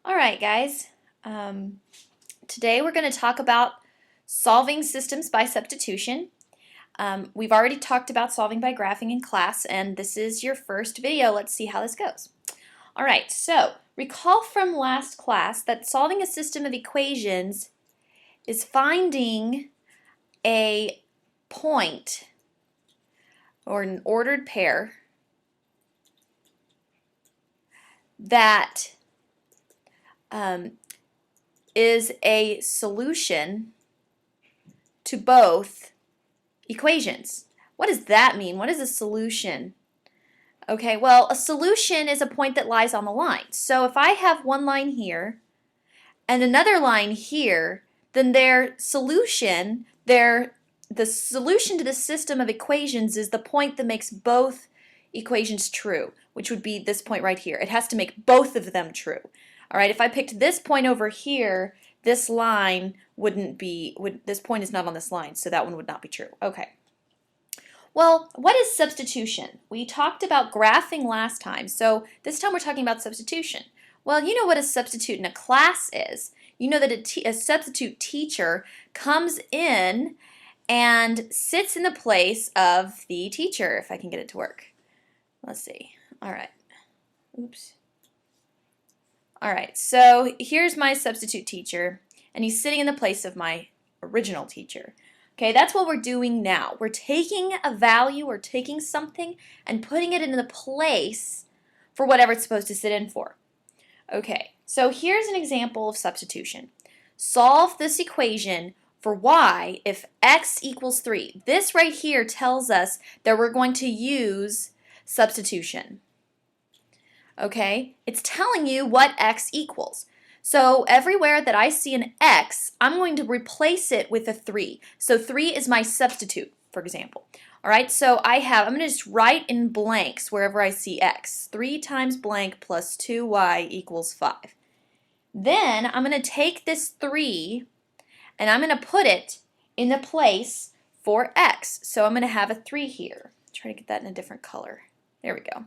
All right, guys. Today we're going to talk about solving systems by substitution. We've already talked about solving by graphing in class, and this is your first video. Let's see how this goes. All right, so recall from last class that solving a system of equations is finding a point or an ordered pair that is a solution to both equations. What does that mean? What is a solution? Okay, well, a solution is a point that lies on the line. So if I have one line here and another line here, then the solution to the system of equations is the point that makes both equations true, which would be this point right here. It has to make both of them true. All right, if I picked this point over here, this line this point is not on this line, so that one would not be true. Okay. Well, what is substitution? We talked about graphing last time, so this time we're talking about substitution. Well, you know what a substitute in a class is. You know that a substitute teacher comes in and sits in the place of the teacher, if I can get it to work. Let's see. All right. Oops. All right, so here's my substitute teacher, and he's sitting in the place of my original teacher. Okay, that's what we're doing now. We're taking a value or taking something and putting it in the place for whatever it's supposed to sit in for. Okay, so here's an example of substitution. Solve this equation for y if x equals 3. This right here tells us that we're going to use substitution. Okay, it's telling you what x equals. So everywhere that I see an x, I'm going to replace it with a 3. So 3 is my substitute, for example. All right, so I'm going to just write in blanks wherever I see x. 3 times blank plus 2y equals 5. Then I'm going to take this 3 and I'm going to put it in the place for x. So I'm going to have a 3 here. Try to get that in a different color. There we go.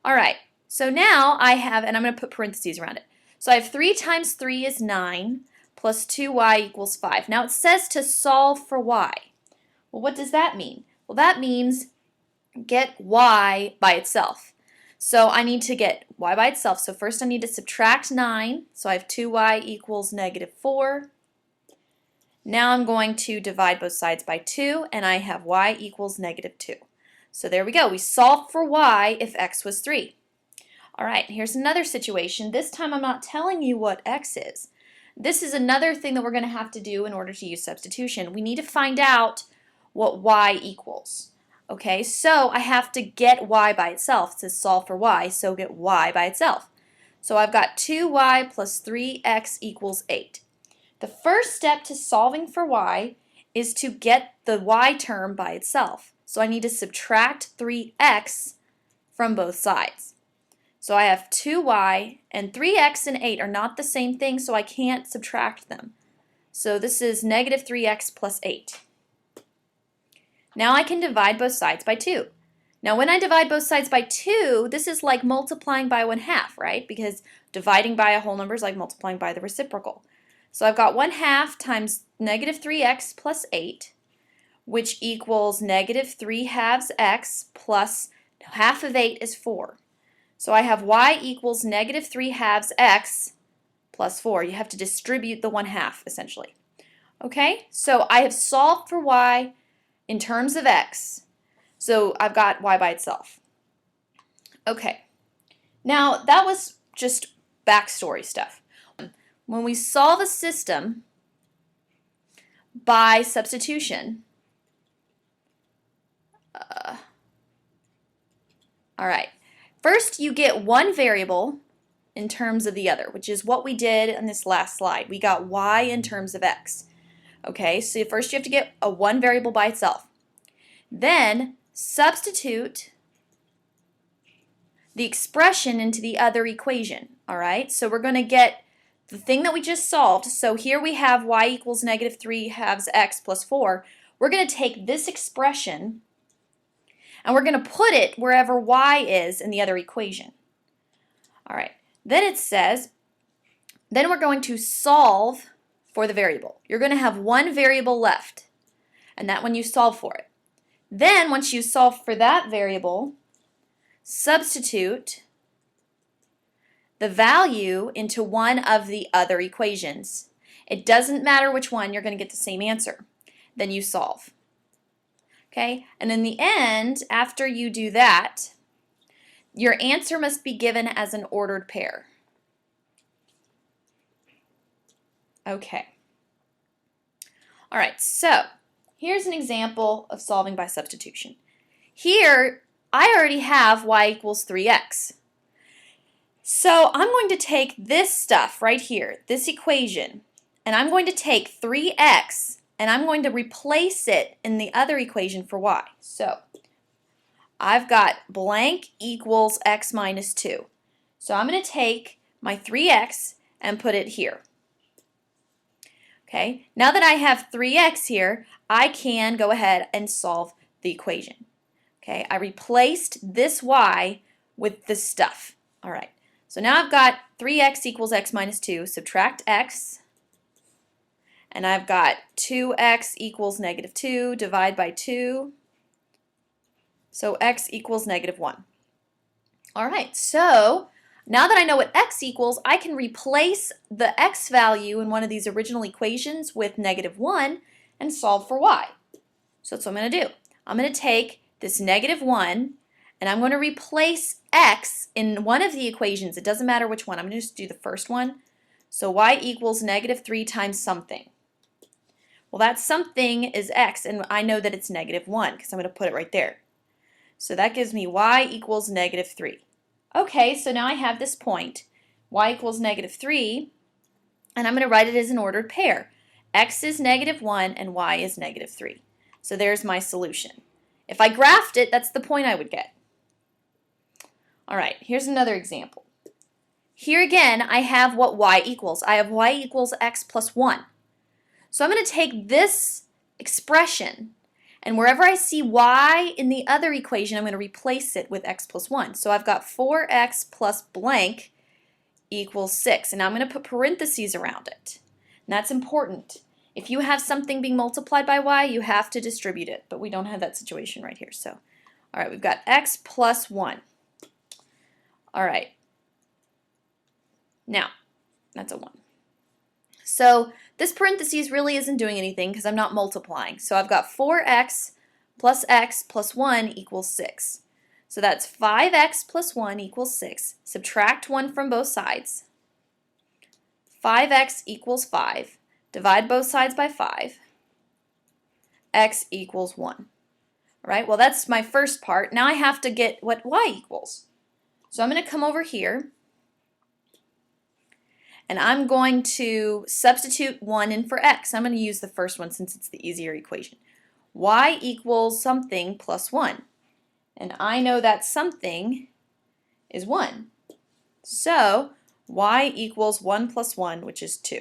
All right. So now I have, and I'm going to put parentheses around it. So I have 3 times 3 is 9 plus 2y equals 5. Now it says to solve for y. Well, what does that mean? Well, that means get y by itself. So I need to get y by itself. So first I need to subtract 9. So I have 2y equals -4. Now I'm going to divide both sides by 2, and I have y equals -2. So there we go. We solved for y if x was 3. All right, here's another situation. This time I'm not telling you what x is. This is another thing that we're going to have to do in order to use substitution. We need to find out what y equals. Okay, so I have to get y by itself. It says solve for y, so get y by itself. So I've got 2y plus 3x equals 8. The first step to solving for y is to get the y term by itself. So I need to subtract 3x from both sides. So I have 2y, and 3x and 8 are not the same thing, so I can't subtract them. So this is -3x plus 8. Now I can divide both sides by 2. Now when I divide both sides by 2, this is like multiplying by 1/2, right? Because dividing by a whole number is like multiplying by the reciprocal. So I've got 1/2 times -3x plus 8, which equals -3/2 x plus half of 8 is 4. So I have y equals -3/2 x plus 4. You have to distribute the 1/2 essentially. Okay, so I have solved for y in terms of x. So I've got y by itself. Okay, now that was just backstory stuff. When we solve a system by substitution, all right. First, you get one variable in terms of the other, which is what we did in this last slide. We got y in terms of x. Okay, so first you have to get a one variable by itself. Then substitute the expression into the other equation. All right, so we're going to get the thing that we just solved. So here we have y equals -3/2 x plus 4. We're going to take this expression and we're going to put it wherever y is in the other equation. All right, then it says Then we're going to solve for the variable. You're going to have one variable left, and that one you solve for it. Then once you solve for that variable, substitute the value into one of the other equations. It doesn't matter which one, you're going to get the same answer. Then you solve. Okay? And in the end, after you do that, your answer must be given as an ordered pair. Okay. All right, so here's an example of solving by substitution. Here, I already have y equals 3x. So I'm going to take this stuff right here, this equation, and I'm going to take 3x and I'm going to replace it in the other equation for y. So I've got blank equals x minus 2. So I'm going to take my 3x and put it here. Okay, now that I have 3x here, I can go ahead and solve the equation. Okay, I replaced this y with this stuff. All right, so now I've got 3x equals x minus 2, subtract x, and I've got 2x equals negative 2, divide by 2, so x equals negative 1. All right, so now that I know what x equals, I can replace the x value in one of these original equations with negative 1 and solve for y. So that's what I'm going to do. I'm going to take this negative 1 and I'm going to replace x in one of the equations. It doesn't matter which one. I'm going to just do the first one. So y equals negative 3 times something. Well, that something is x, and I know that it's negative 1 because I'm going to put it right there. So that gives me y equals negative 3. Okay, so now I have this point, y equals negative 3, and I'm going to write it as an ordered pair. X is negative 1 and y is negative 3. So there's my solution. If I graphed it, that's the point I would get. All right, here's another example. Here again, I have what y equals. I have y equals x plus 1. So I'm going to take this expression, and wherever I see y in the other equation, I'm going to replace it with x plus 1. So I've got 4x plus blank equals 6. And now I'm going to put parentheses around it. And that's important. If you have something being multiplied by y, you have to distribute it. But we don't have that situation right here. So, all right, we've got x plus 1. All right. Now, that's a 1. So this parentheses really isn't doing anything because I'm not multiplying. So I've got 4x plus 1 equals 6. So that's 5x plus 1 equals 6. Subtract 1 from both sides. 5x equals 5. Divide both sides by 5. X equals 1. All right, well that's my first part. Now I have to get what y equals. So I'm going to come over here and I'm going to substitute 1 in for x. I'm going to use the first one since it's the easier equation. Y equals something plus 1. And I know that something is 1. So y equals 1 plus 1, which is 2.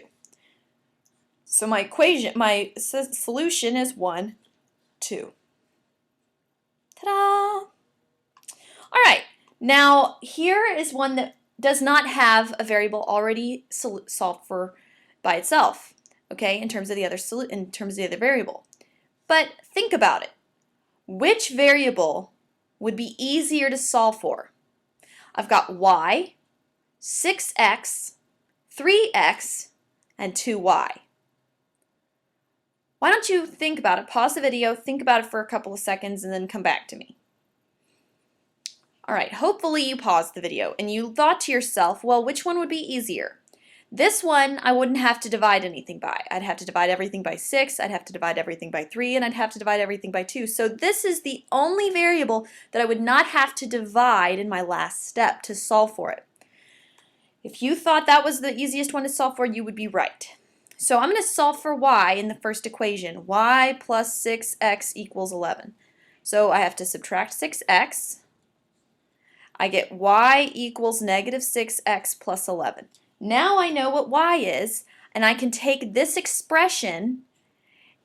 So my equation, my solution is 1, 2. Ta-da! All right, now here is one that does not have a variable already solved for by itself, okay, in terms of the other variable. But think about it. Which variable would be easier to solve for? I've got y, 6x, 3x, and 2y. Why don't you think about it? Pause the video, think about it for a couple of seconds, and then come back to me. All right, hopefully you paused the video and you thought to yourself, well, which one would be easier? This one I wouldn't have to divide anything by. I'd have to divide everything by 6, I'd have to divide everything by 3, and I'd have to divide everything by 2. So this is the only variable that I would not have to divide in my last step to solve for it. If you thought that was the easiest one to solve for, you would be right. So I'm going to solve for y in the first equation. Y plus 6x equals 11. So I have to subtract 6x. I get y equals negative 6x plus 11. Now I know what y is, and I can take this expression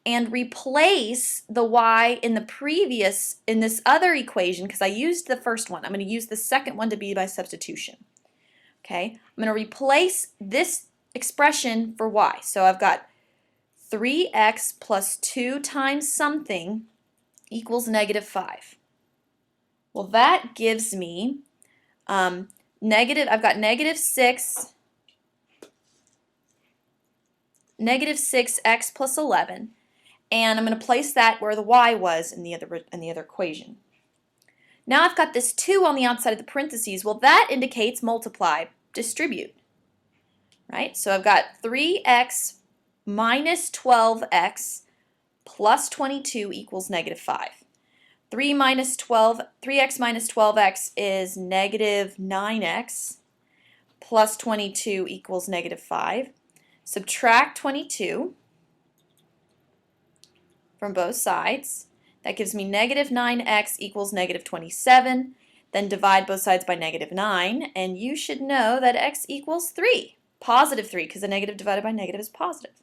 and replace the y in this other equation, because I used the first one. I'm going to use the second one to be by substitution. Okay, I'm going to replace this expression for y. So I've got 3x plus 2 times something equals -5. Well, that gives me I've got -6x plus 11, and I'm going to place that where the y was in the other equation. Now I've got this 2 on the outside of the parentheses. Well, that indicates multiply, distribute, right? So I've got 3x minus 12x plus 22 equals -5. 3x minus 12x is -9x plus 22 equals -5. Subtract 22 from both sides. That gives me -9x equals -27. Then divide both sides by -9, and you should know that x equals 3, positive 3, because a negative divided by negative is positive.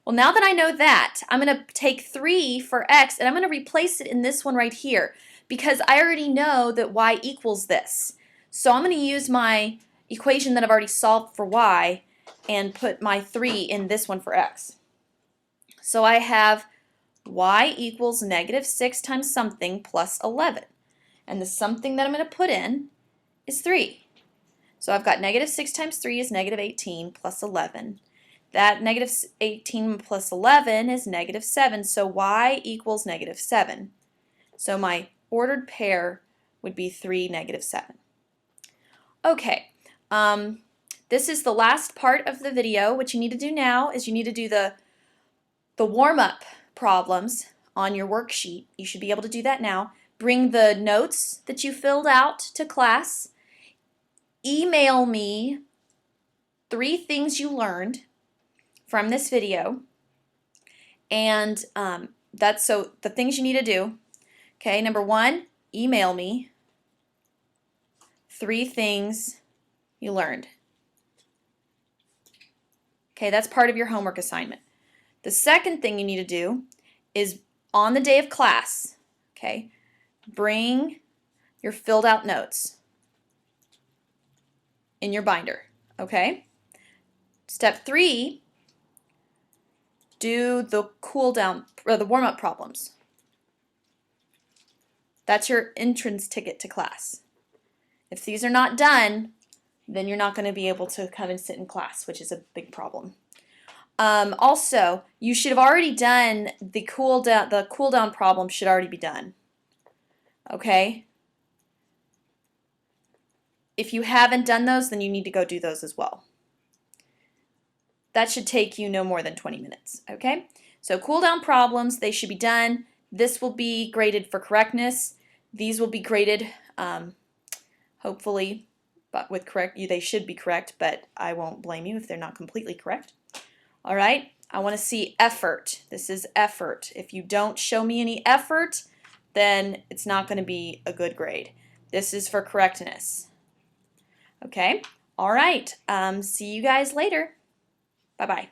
Well, now that I know that, I'm going to take 3 for x, and I'm going to replace it in this one right here, because I already know that y equals this. So I'm going to use my equation that I've already solved for y and put my 3 in this one for x. So I have y equals -6 times something plus 11. And the something that I'm going to put in is 3. So I've got -6 times 3 is -18 plus 11. That -18 plus 11 is -7, so y equals -7. So my ordered pair would be 3, -7. Okay, this is the last part of the video. What you need to do now is you need to do the warm-up problems on your worksheet. You should be able to do that now. Bring the notes that you filled out to class. Email me 3 things you learned from this video, and that's so the things you need to do. Okay, number 1, email me 3 things you learned. Okay, that's part of your homework assignment. The second thing you need to do is on the day of class, okay, bring your filled out notes in your binder, okay? Step 3, do the cool down or the warm-up problems. That's your entrance ticket to class. If these are not done, then you're not going to be able to come and sit in class, which is a big problem. Also, you should have already done the cool down problem should already be done. Okay? If you haven't done those, then you need to go do those as well. That should take you no more than 20 minutes, okay? So cool down problems, they should be done. This will be graded for correctness. These will be graded, hopefully, but with they should be correct, but I won't blame you if they're not completely correct. All right, I want to see effort. This is effort. If you don't show me any effort, then it's not going to be a good grade. This is for correctness. Okay, all right, see you guys later. Bye-bye.